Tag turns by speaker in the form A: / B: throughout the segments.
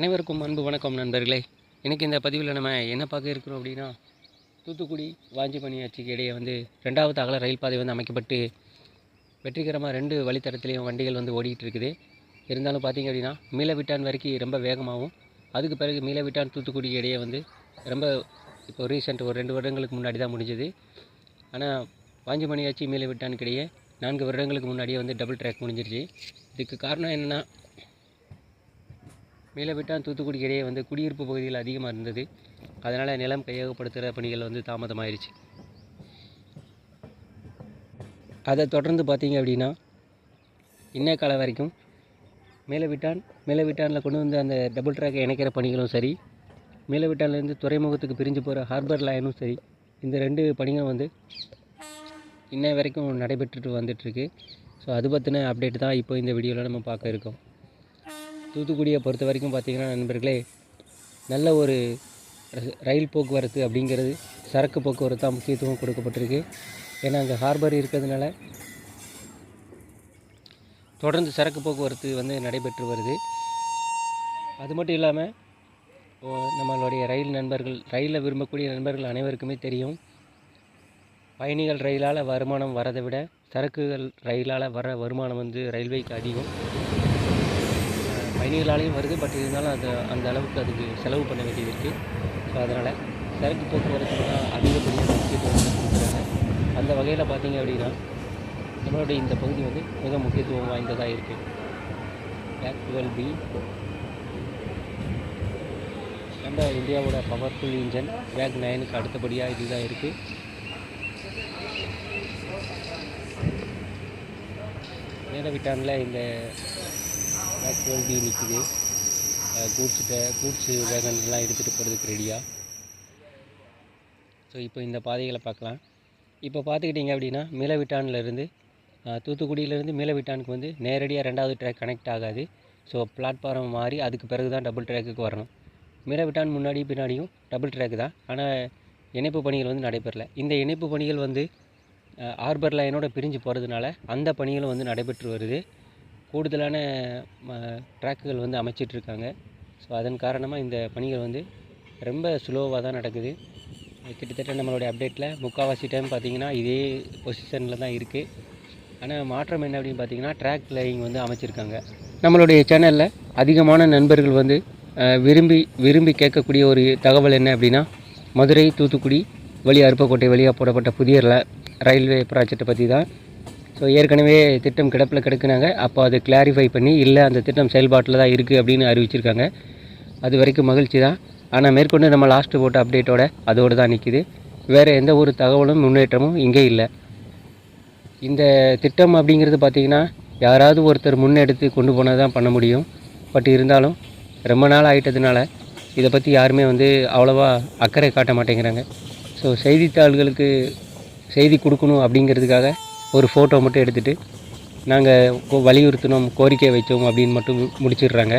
A: அனைவருக்கும் அன்பு வணக்கம் நண்பர்களே. இன்றைக்கி இந்த பதிவில் நம்ம என்ன பார்க்க இருக்கிறோம் அப்படின்னா, தூத்துக்குடி வாஞ்சிமணியாச்சிக்கு இடையே வந்து 2வது அகல ரயில் பாதை வந்து அமைக்கப்பட்டு வெற்றிகரமாக 2 வழித்தடத்துலேயும் வண்டிகள் வந்து ஓடிக்கிட்டு இருக்குது. இருந்தாலும் பார்த்திங்க அப்படின்னா மீளவிட்டான் வரைக்கும் ரொம்ப வேகமாகவும், அதுக்கு பிறகு மீளவிட்டான் தூத்துக்குடி இடையே வந்து ரொம்ப இப்போ ரீசெண்ட் ஒரு 2 வருடங்களுக்கு முன்னாடி தான் முடிஞ்சது. ஆனால் வாஞ்சிமணியாச்சி மீளவிட்டானுக்கு இடையே 4 வருடங்களுக்கு முன்னாடியே வந்து டபுள் ட்ராக் முடிஞ்சிருச்சு. இதுக்கு காரணம் என்னென்னா, மீளவிட்டான் தூத்துக்குடி இடையே வந்து குடியிருப்பு பகுதிகள் அதிகமாக இருந்தது. அதனால் நிலம் கையகப்படுத்துகிற பணிகள் வந்து தாமதமாயிருச்சு. அதை தொடர்ந்து பார்த்திங்க அப்படின்னா இன்னைய காலம் வரைக்கும் மீளவிட்டானில் கொண்டு வந்து அந்த டபுள் ட்ராக்கை இணைக்கிற பணிகளும் சரி, மீளவிட்டான்லேருந்து துறைமுகத்துக்கு பிரிஞ்சு போகிற ஹார்பர் லைனும் சரி, இந்த 2 பணிகளும் வந்து இன்னைய வரைக்கும் நடைபெற்றுட்டு வந்துட்டுருக்கு. ஸோ அது பற்றின அப்டேட் தான் இப்போ இந்த வீடியோவில் நம்ம பார்க்க இருக்கோம். தூத்துக்குடியை பொறுத்த வரைக்கும் பார்த்திங்கன்னா நண்பர்களே, நல்ல ஒரு ரயில் போக்குவரத்து அப்படிங்கிறது சரக்கு போக்குவரத்தாக முக்கியத்துவம் கொடுக்கப்பட்டிருக்கு. ஏன்னா அங்கே ஹார்பர் இருக்கிறதுனால தொடர்ந்து சரக்கு போக்குவரத்து வந்து நடைபெற்று வருது. அது மட்டும் இல்லாமல் நம்மளுடைய ரயிலில் விரும்பக்கூடிய நண்பர்கள் அனைவருக்குமே தெரியும், பயணிகள் ரயிலால் வருமானம் வரதை விட சரக்குகள் ரயிலால் வர வருமானம் வந்து ரயில்வேக்கு அதிகம். பயணிகளாலேயும் வருது, பட் இருந்தாலும் அந்த அளவுக்கு அதுக்கு செலவு பண்ண வேண்டியது இருக்குது. ஸோ அதனால் சரக்கு போக்குவரத்து தான் அதிகப்படியான முக்கியத்துவம் கொடுக்குறாங்க. அந்த வகையில் பார்த்திங்க அப்படின்னா நம்மளுடைய இந்த பகுதி வந்து மிக முக்கியத்துவம் வாய்ந்ததாக இருக்குது. பேக் 12B நம்ம இந்தியாவோட பவர்ஃபுல் இன்ஜன் பேக் 9க்கு அடுத்தபடியாக இதுதான் இருக்குது. மீளவிட்டானில் இந்த பேக் 12B நிற்கிது. கூட்ஸு வேகன்லாம் எடுத்துகிட்டு போகிறதுக்கு ரெடியாக. ஸோ இப்போ இந்த பாதைகளை பார்க்கலாம். இப்போ பார்த்துக்கிட்டிங்க அப்படின்னா மீளவிட்டான்லேருந்து தூத்துக்குடியிலேருந்து மீளவிட்டானுக்கு வந்து நேரடியாக 2வது ட்ராக் கனெக்ட் ஆகாது. ஸோ பிளாட்ஃபார்ம் மாறி அதுக்கு பிறகு தான் டபுள் ட்ராக்குக்கு வரணும். மீளவிட்டான் முன்னாடி பின்னாடியும் டபுள் ட்ராக்கு தான், ஆனால் இணைப்பு பணிகள் வந்து நடைபெறலை. இந்த இணைப்பு பணிகள் வந்து ஹார்பர் லைனோட பிரிஞ்சு போகிறதுனால அந்த பணிகளும் வந்து நடைபெற்று வருது. கூடுதலான ட்ராக்குகள் வந்து அமைச்சிட்ருக்காங்க. ஸோ அதன் காரணமாக இந்த பணிகள் வந்து ரொம்ப ஸ்லோவாக தான் நடக்குது. கிட்டத்தட்ட நம்மளுடைய அப்டேட்டில் முக்கால்வாசி டைம் பார்த்திங்கன்னா இதே பொசிஷனில் தான் இருக்குது. ஆனால் மாற்றம் என்ன அப்படின்னு பார்த்திங்கன்னா ட்ராக் லைனிங் வந்து அமைச்சிருக்காங்க. நம்மளுடைய சேனலில் அதிகமான நண்பர்கள் வந்து விரும்பி கேட்கக்கூடிய ஒரு தகவல் என்ன அப்படின்னா, மதுரை தூத்துக்குடி வழி அருப்புக்கோட்டை வழியாக போடப்பட்ட புதிய ரயில்வே ப்ராஜெக்டை பற்றி தான். ஸோ ஏற்கனவே திட்டம் கிடப்பில் கிடக்குனாங்க. அப்போ அதை கிளாரிஃபை பண்ணி இல்லை அந்த திட்டம் செயல்பாட்டில் தான் இருக்குது அப்படின்னு அறிவிச்சிருக்காங்க. அது வரைக்கும் மகிழ்ச்சி தான். ஆனால் மேற்கொண்டு நம்ம லாஸ்ட்டு போட்ட அப்டேட்டோட அதோடு தான் நிற்கிது. வேறு எந்த ஒரு தகவலும் முன்னேற்றமும் இங்கே இல்லை. இந்த திட்டம் அப்படிங்கிறது பார்த்திங்கன்னா யாராவது ஒருத்தர் முன்னெடுத்து கொண்டு போனால் தான் பண்ண முடியும். பட் இருந்தாலும் ரொம்ப நாள் ஆகிட்டதுனால இதை பற்றி யாருமே வந்து அவ்வளோவா அக்கறை காட்ட மாட்டேங்கிறாங்க. ஸோ செய்தித்தாள்களுக்கு செய்தி கொடுக்கணும் அப்படிங்கிறதுக்காக ஒரு ஃபோட்டோ மட்டும் எடுத்துகிட்டு நாங்கள் வலியுறுத்தினோம், கோரிக்கை வைத்தோம் அப்படின்னு மட்டும் முடிச்சிடுறாங்க.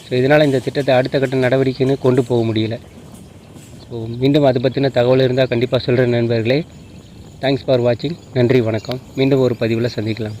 A: ஸோ இதனால் இந்த திட்டத்தை அடுத்த கட்ட நடவடிக்கைன்னு கொண்டு போக முடியல. ஸோ மீண்டும் அதை பற்றின தகவல் இருந்தால் கண்டிப்பாக சொல்கிறேன் நண்பர்களே. தேங்க்ஸ் ஃபார் வாட்சிங். நன்றி, வணக்கம். மீண்டும் ஒரு பதிவில் சந்திக்கலாம்.